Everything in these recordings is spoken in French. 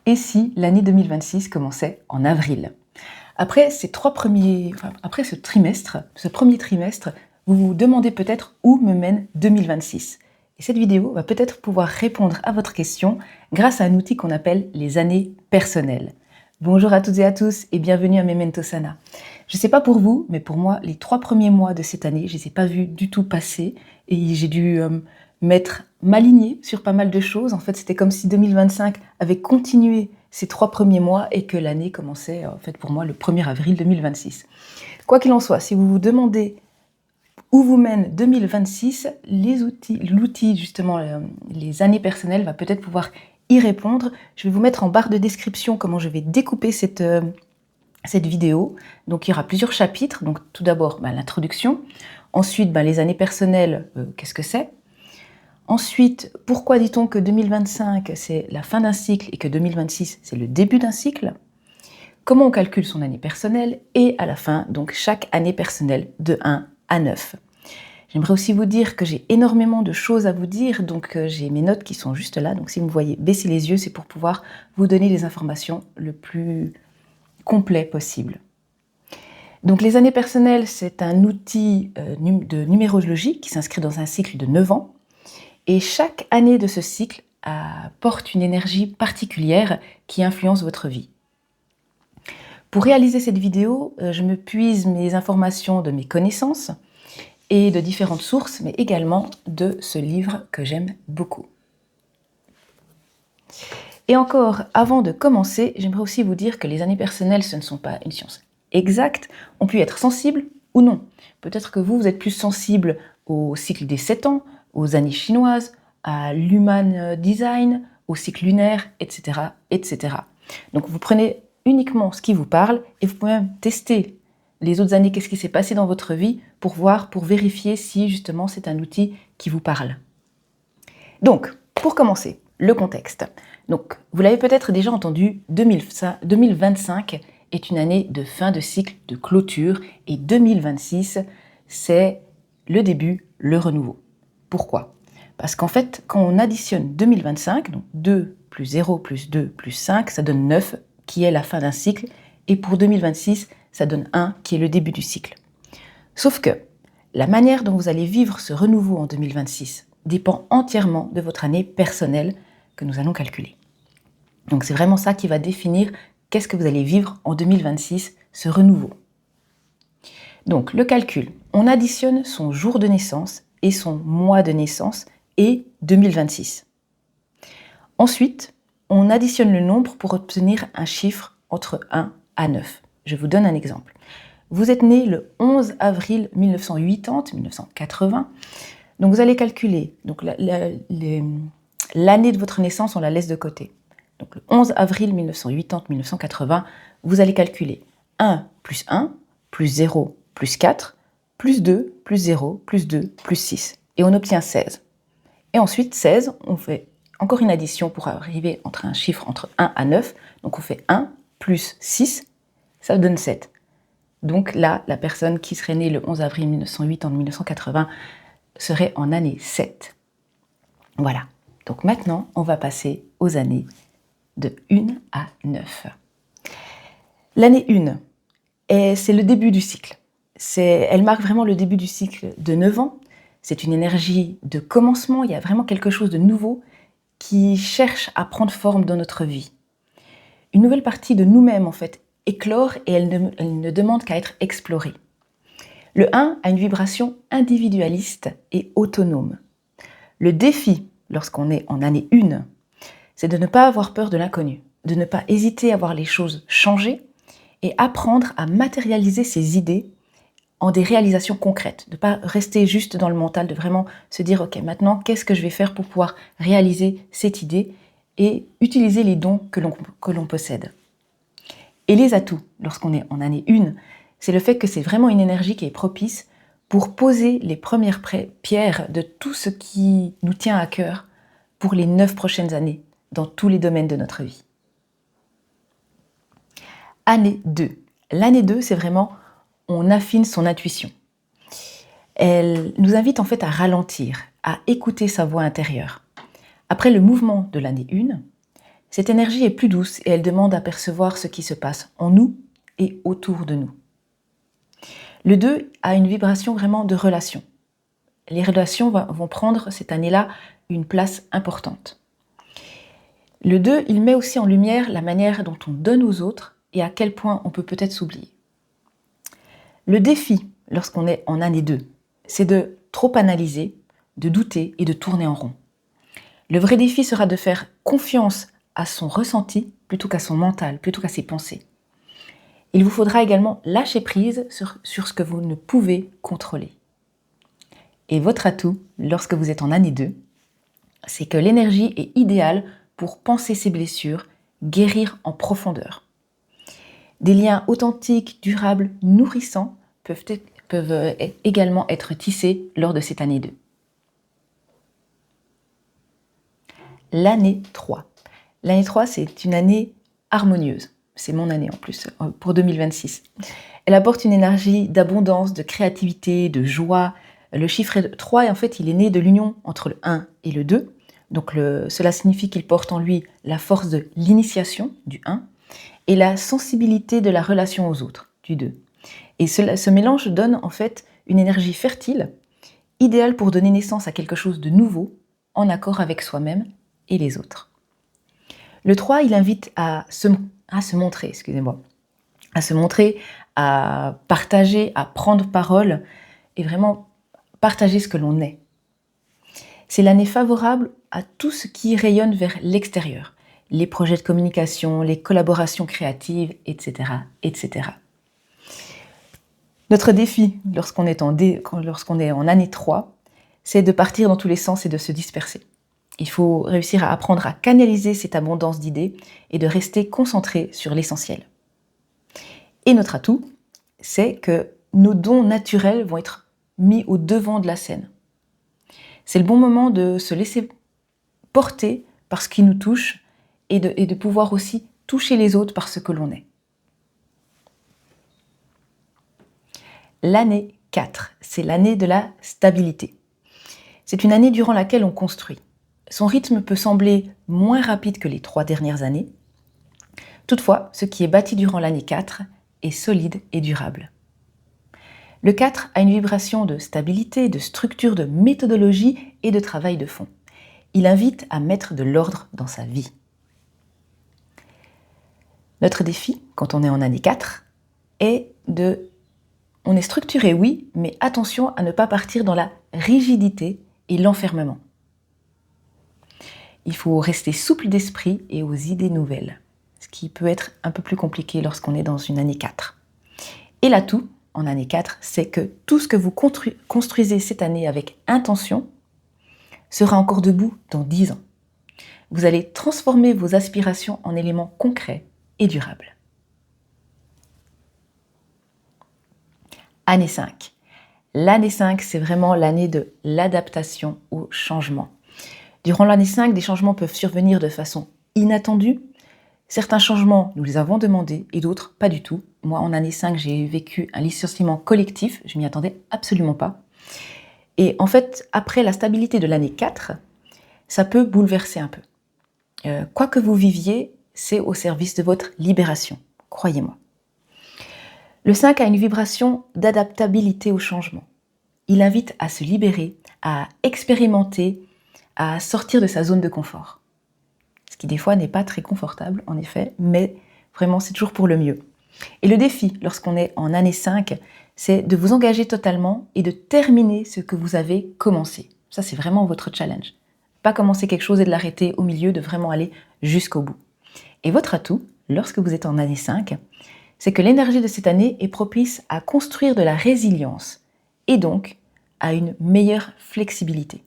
Et si l'année 2026 commençait en avril? Après ce premier trimestre, vous vous demandez peut-être où me mène 2026. Et cette vidéo va peut-être pouvoir répondre à votre question grâce à un outil qu'on appelle les années personnelles. Bonjour à toutes et à tous et bienvenue à Memento Sana. Je ne sais pas pour vous, mais pour moi, les 3 premiers mois de cette année, je ne les ai pas vus du tout passer et j'ai dû m'aligner sur pas mal de choses. En fait, c'était comme si 2025 avait continué ces 3 premiers mois et que l'année commençait, en fait, pour moi, le 1er avril 2026. Quoi qu'il en soit, si vous vous demandez où vous mène 2026, l'outil justement, les années personnelles va peut-être pouvoir y répondre. Je vais vous mettre en barre de description comment je vais découper cette vidéo. Donc il y aura plusieurs chapitres. Donc tout d'abord l'introduction, ensuite les années personnelles, qu'est-ce que c'est? Ensuite, pourquoi dit-on que 2025 c'est la fin d'un cycle et que 2026 c'est le début d'un cycle? Comment on calcule son année personnelle? Et à la fin, donc chaque année personnelle de 1 à 9. J'aimerais aussi vous dire que j'ai énormément de choses à vous dire, donc j'ai mes notes qui sont juste là. Donc si vous me voyez baisser les yeux, c'est pour pouvoir vous donner les informations le plus complet possible. Donc les années personnelles, c'est un outil de numérologie qui s'inscrit dans un cycle de 9 ans. Et chaque année de ce cycle apporte une énergie particulière qui influence votre vie. Pour réaliser cette vidéo, je me puise mes informations de mes connaissances et de différentes sources, mais également de ce livre que j'aime beaucoup. Et encore, avant de commencer, j'aimerais aussi vous dire que les années personnelles, ce ne sont pas une science exacte. On peut y être sensible ou non. Peut-être que vous êtes plus sensible au cycle des 7 ans, aux années chinoises, à l'human design, au cycle lunaire, etc., etc. Donc vous prenez uniquement ce qui vous parle et vous pouvez même tester les autres années, qu'est-ce qui s'est passé dans votre vie pour vérifier si justement c'est un outil qui vous parle. Donc, pour commencer, le contexte. Donc, vous l'avez peut-être déjà entendu, 2025 est une année de fin de cycle, de clôture, et 2026, c'est le début, le renouveau. Pourquoi? Parce qu'en fait, quand on additionne 2025, donc 2 plus 0 plus 2 plus 5, ça donne 9, qui est la fin d'un cycle, et pour 2026, ça donne 1, qui est le début du cycle. Sauf que la manière dont vous allez vivre ce renouveau en 2026 dépend entièrement de votre année personnelle que nous allons calculer. Donc c'est vraiment ça qui va définir qu'est-ce que vous allez vivre en 2026, ce renouveau. Donc le calcul, on additionne son jour de naissance et son mois de naissance et 2026. Ensuite, on additionne le nombre pour obtenir un chiffre entre 1 à 9. Je vous donne un exemple. Vous êtes né le 11 avril 1980. Donc vous allez calculer donc l'année de votre naissance, on la laisse de côté. Donc le 11 avril 1980, vous allez calculer 1 plus 1, plus 0, plus 4, plus 2, plus 0, plus 2, plus 6. Et on obtient 16. Et ensuite, 16, on fait encore une addition pour arriver entre un chiffre entre 1 à 9. Donc on fait 1 plus 6, ça donne 7. Donc là, la personne qui serait née le 11 avril 1980 serait en année 7. Voilà. Donc maintenant, on va passer aux années de 1 à 9. L'année 1, c'est le début du cycle. Elle marque vraiment le début du cycle de 9 ans. C'est une énergie de commencement. Il y a vraiment quelque chose de nouveau qui cherche à prendre forme dans notre vie. Une nouvelle partie de nous-mêmes, en fait, éclore et elle ne demande qu'à être explorée. Le 1 a une vibration individualiste et autonome. Le défi, lorsqu'on est en année 1, c'est de ne pas avoir peur de l'inconnu, de ne pas hésiter à voir les choses changer et apprendre à matérialiser ses idées en des réalisations concrètes, de ne pas rester juste dans le mental, de vraiment se dire « Ok, maintenant, qu'est-ce que je vais faire pour pouvoir réaliser cette idée ?» et utiliser les dons que l'on possède. Et les atouts, lorsqu'on est en année 1, c'est le fait que c'est vraiment une énergie qui est propice pour poser les premières pierres de tout ce qui nous tient à cœur pour les 9 prochaines années, dans tous les domaines de notre vie. Année 2. L'année 2, c'est vraiment, on affine son intuition. Elle nous invite en fait à ralentir, à écouter sa voix intérieure. Après le mouvement de l'année 1, Cette énergie est plus douce et elle demande à percevoir ce qui se passe en nous et autour de nous. Le 2 a une vibration vraiment de relation. Les relations vont prendre cette année-là une place importante. Le 2, il met aussi en lumière la manière dont on donne aux autres et à quel point on peut peut-être s'oublier. Le défi, lorsqu'on est en année 2, c'est de trop analyser, de douter et de tourner en rond. Le vrai défi sera de faire confiance à son ressenti plutôt qu'à son mental, plutôt qu'à ses pensées. Il vous faudra également lâcher prise sur ce que vous ne pouvez contrôler. Et votre atout, lorsque vous êtes en année 2, c'est que l'énergie est idéale pour penser ses blessures, guérir en profondeur. Des liens authentiques, durables, nourrissants peuvent également être tissés lors de cette année 2. L'année 3. L'année 3, c'est une année harmonieuse. C'est mon année en plus, pour 2026. Elle apporte une énergie d'abondance, de créativité, de joie. Le chiffre 3, en fait, il est né de l'union entre le 1 et le 2. Donc cela signifie qu'il porte en lui la force de l'initiation, du 1, et la sensibilité de la relation aux autres, du 2. Et ce mélange donne en fait une énergie fertile, idéale pour donner naissance à quelque chose de nouveau, en accord avec soi-même et les autres. Le 3, il invite à se montrer, à partager, à prendre parole et vraiment partager ce que l'on est. C'est l'année favorable à tout ce qui rayonne vers l'extérieur, les projets de communication, les collaborations créatives, etc., etc. Notre défi, lorsqu'on est en année 3, c'est de partir dans tous les sens et de se disperser. Il faut réussir à apprendre à canaliser cette abondance d'idées et de rester concentré sur l'essentiel. Et notre atout, c'est que nos dons naturels vont être mis au devant de la scène. C'est le bon moment de se laisser porter par ce qui nous touche et de pouvoir aussi toucher les autres par ce que l'on est. L'année 4, c'est l'année de la stabilité. C'est une année durant laquelle on construit. Son rythme peut sembler moins rapide que les 3 dernières années. Toutefois, ce qui est bâti durant l'année 4 est solide et durable. Le 4 a une vibration de stabilité, de structure, de méthodologie et de travail de fond. Il invite à mettre de l'ordre dans sa vie. Notre défi, quand on est en année 4, on est structuré, oui, mais attention à ne pas partir dans la rigidité et l'enfermement. Il faut rester souple d'esprit et aux idées nouvelles, ce qui peut être un peu plus compliqué lorsqu'on est dans une année 4. Et l'atout, en année 4, c'est que tout ce que vous construisez cette année avec intention sera encore debout dans 10 ans. Vous allez transformer vos aspirations en éléments concrets et durables. Année 5. L'année 5, c'est vraiment l'année de l'adaptation au changement. Durant l'année 5, des changements peuvent survenir de façon inattendue. Certains changements, nous les avons demandés et d'autres, pas du tout. Moi, en année 5, j'ai vécu un licenciement collectif. Je m'y attendais absolument pas. Et en fait, après la stabilité de l'année 4, ça peut bouleverser un peu. Quoi que vous viviez, c'est au service de votre libération, croyez-moi. Le 5 a une vibration d'adaptabilité au changement. Il invite à se libérer, à expérimenter, à sortir de sa zone de confort. Ce qui des fois n'est pas très confortable, en effet, mais vraiment c'est toujours pour le mieux. Et le défi, lorsqu'on est en année 5, c'est de vous engager totalement et de terminer ce que vous avez commencé. Ça, c'est vraiment votre challenge. Pas commencer quelque chose et de l'arrêter au milieu, de vraiment aller jusqu'au bout. Et votre atout, lorsque vous êtes en année 5, c'est que l'énergie de cette année est propice à construire de la résilience et donc à une meilleure flexibilité.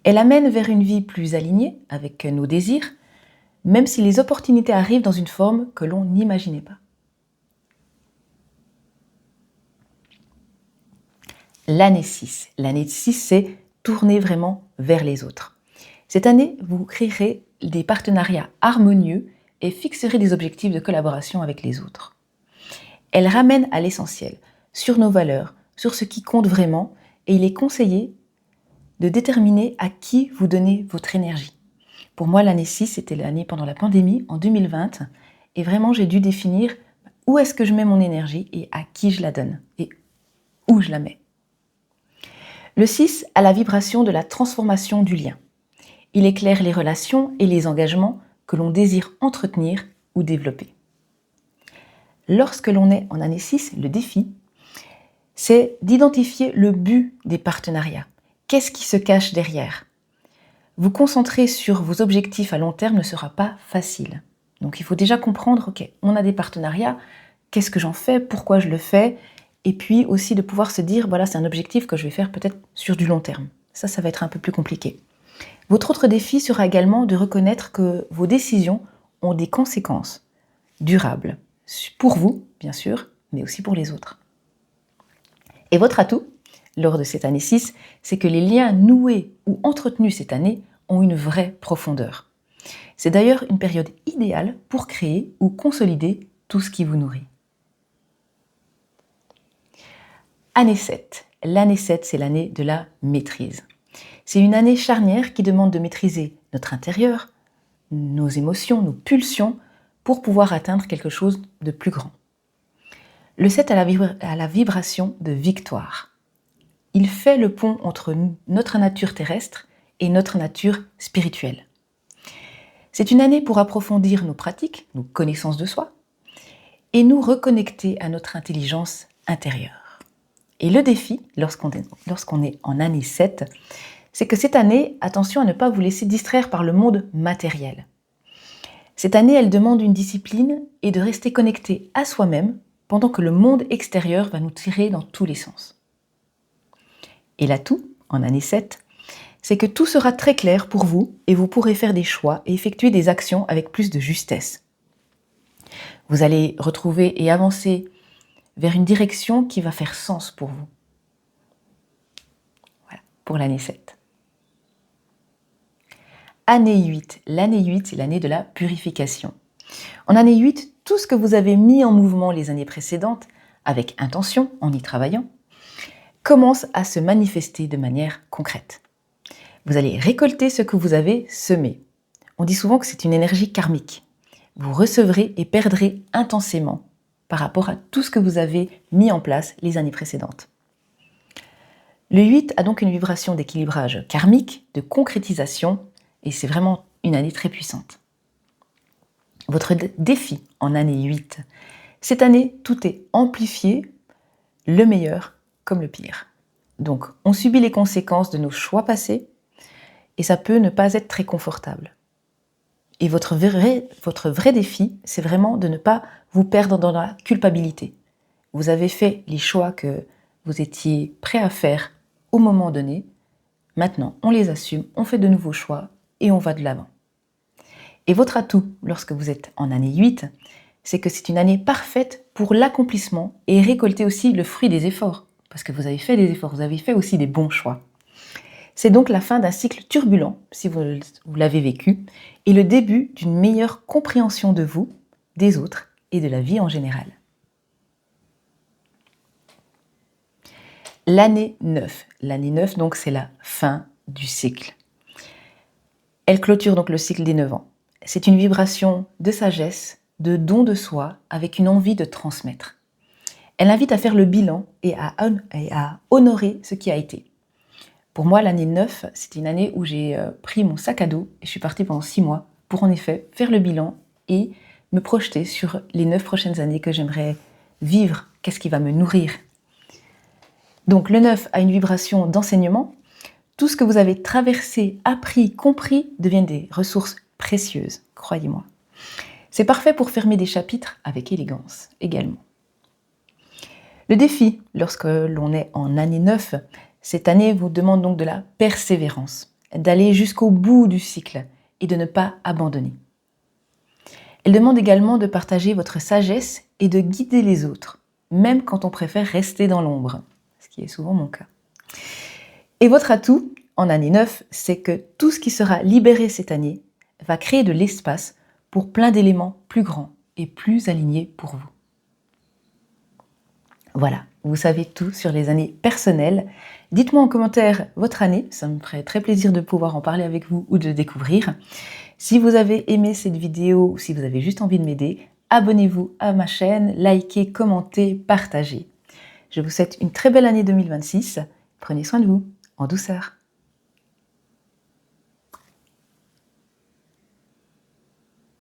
Elle amène vers une vie plus alignée avec nos désirs, même si les opportunités arrivent dans une forme que l'on n'imaginait pas. L'année 6. L'année 6, c'est tourner vraiment vers les autres. Cette année, vous créerez des partenariats harmonieux et fixerez des objectifs de collaboration avec les autres. Elle ramène à l'essentiel, sur nos valeurs, sur ce qui compte vraiment, et il est conseillé de déterminer à qui vous donnez votre énergie. Pour moi, l'année 6, c'était l'année pendant la pandémie, en 2020, et vraiment, j'ai dû définir où est-ce que je mets mon énergie et à qui je la donne, et où je la mets. Le 6 a la vibration de la transformation du lien. Il éclaire les relations et les engagements que l'on désire entretenir ou développer. Lorsque l'on est en année 6, le défi, c'est d'identifier le but des partenariats. Qu'est-ce qui se cache derrière ? Vous concentrer sur vos objectifs à long terme ne sera pas facile. Donc il faut déjà comprendre, ok, on a des partenariats, qu'est-ce que j'en fais, pourquoi je le fais, et puis aussi de pouvoir se dire, voilà, c'est un objectif que je vais faire peut-être sur du long terme. Ça va être un peu plus compliqué. Votre autre défi sera également de reconnaître que vos décisions ont des conséquences durables, pour vous, bien sûr, mais aussi pour les autres. Et votre atout, lors de cette année 6, c'est que les liens noués ou entretenus cette année ont une vraie profondeur. C'est d'ailleurs une période idéale pour créer ou consolider tout ce qui vous nourrit. Année 7. L'année 7, c'est l'année de la maîtrise. C'est une année charnière qui demande de maîtriser notre intérieur, nos émotions, nos pulsions, pour pouvoir atteindre quelque chose de plus grand. Le 7 a la vibration de victoire. Il fait le pont entre notre nature terrestre et notre nature spirituelle. C'est une année pour approfondir nos pratiques, nos connaissances de soi, et nous reconnecter à notre intelligence intérieure. Et le défi, lorsqu'on est en année 7, c'est que cette année, attention à ne pas vous laisser distraire par le monde matériel. Cette année, elle demande une discipline et de rester connecté à soi-même pendant que le monde extérieur va nous tirer dans tous les sens. Et l'atout, en année 7, c'est que tout sera très clair pour vous et vous pourrez faire des choix et effectuer des actions avec plus de justesse. Vous allez retrouver et avancer vers une direction qui va faire sens pour vous. Voilà, pour l'année 7. Année 8. L'année 8, c'est l'année de la purification. En année 8, tout ce que vous avez mis en mouvement les années précédentes, avec intention, en y travaillant, commence à se manifester de manière concrète. Vous allez récolter ce que vous avez semé. On dit souvent que c'est une énergie karmique. Vous recevrez et perdrez intensément par rapport à tout ce que vous avez mis en place les années précédentes. Le 8 a donc une vibration d'équilibrage karmique, de concrétisation, et c'est vraiment une année très puissante. Votre défi en année 8, cette année, tout est amplifié, le meilleur comme le pire. Donc, on subit les conséquences de nos choix passés, et ça peut ne pas être très confortable. Et votre vrai défi, c'est vraiment de ne pas vous perdre dans la culpabilité. Vous avez fait les choix que vous étiez prêt à faire au moment donné. Maintenant, on les assume, on fait de nouveaux choix et on va de l'avant. Et votre atout, lorsque vous êtes en année 8, c'est que c'est une année parfaite pour l'accomplissement et récolter aussi le fruit des efforts. Parce que vous avez fait des efforts, vous avez fait aussi des bons choix. C'est donc la fin d'un cycle turbulent, si vous l'avez vécu, et le début d'une meilleure compréhension de vous, des autres et de la vie en général. L'année 9. L'année 9, donc, c'est la fin du cycle. Elle clôture donc le cycle des 9 ans. C'est une vibration de sagesse, de don de soi, avec une envie de transmettre. Elle invite à faire le bilan et à honorer ce qui a été. Pour moi, l'année 9, c'était une année où j'ai pris mon sac à dos et je suis partie pendant 6 mois pour en effet faire le bilan et me projeter sur les 9 prochaines années que j'aimerais vivre, qu'est-ce qui va me nourrir. Donc le 9 a une vibration d'enseignement. Tout ce que vous avez traversé, appris, compris devient des ressources précieuses, croyez-moi. C'est parfait pour fermer des chapitres avec élégance également. Le défi, lorsque l'on est en année 9, cette année vous demande donc de la persévérance, d'aller jusqu'au bout du cycle et de ne pas abandonner. Elle demande également de partager votre sagesse et de guider les autres, même quand on préfère rester dans l'ombre, ce qui est souvent mon cas. Et votre atout, en année 9, c'est que tout ce qui sera libéré cette année va créer de l'espace pour plein d'éléments plus grands et plus alignés pour vous. Voilà, vous savez tout sur les années personnelles. Dites-moi en commentaire votre année, ça me ferait très plaisir de pouvoir en parler avec vous ou de découvrir. Si vous avez aimé cette vidéo ou si vous avez juste envie de m'aider, abonnez-vous à ma chaîne, likez, commentez, partagez. Je vous souhaite une très belle année 2026. Prenez soin de vous, en douceur.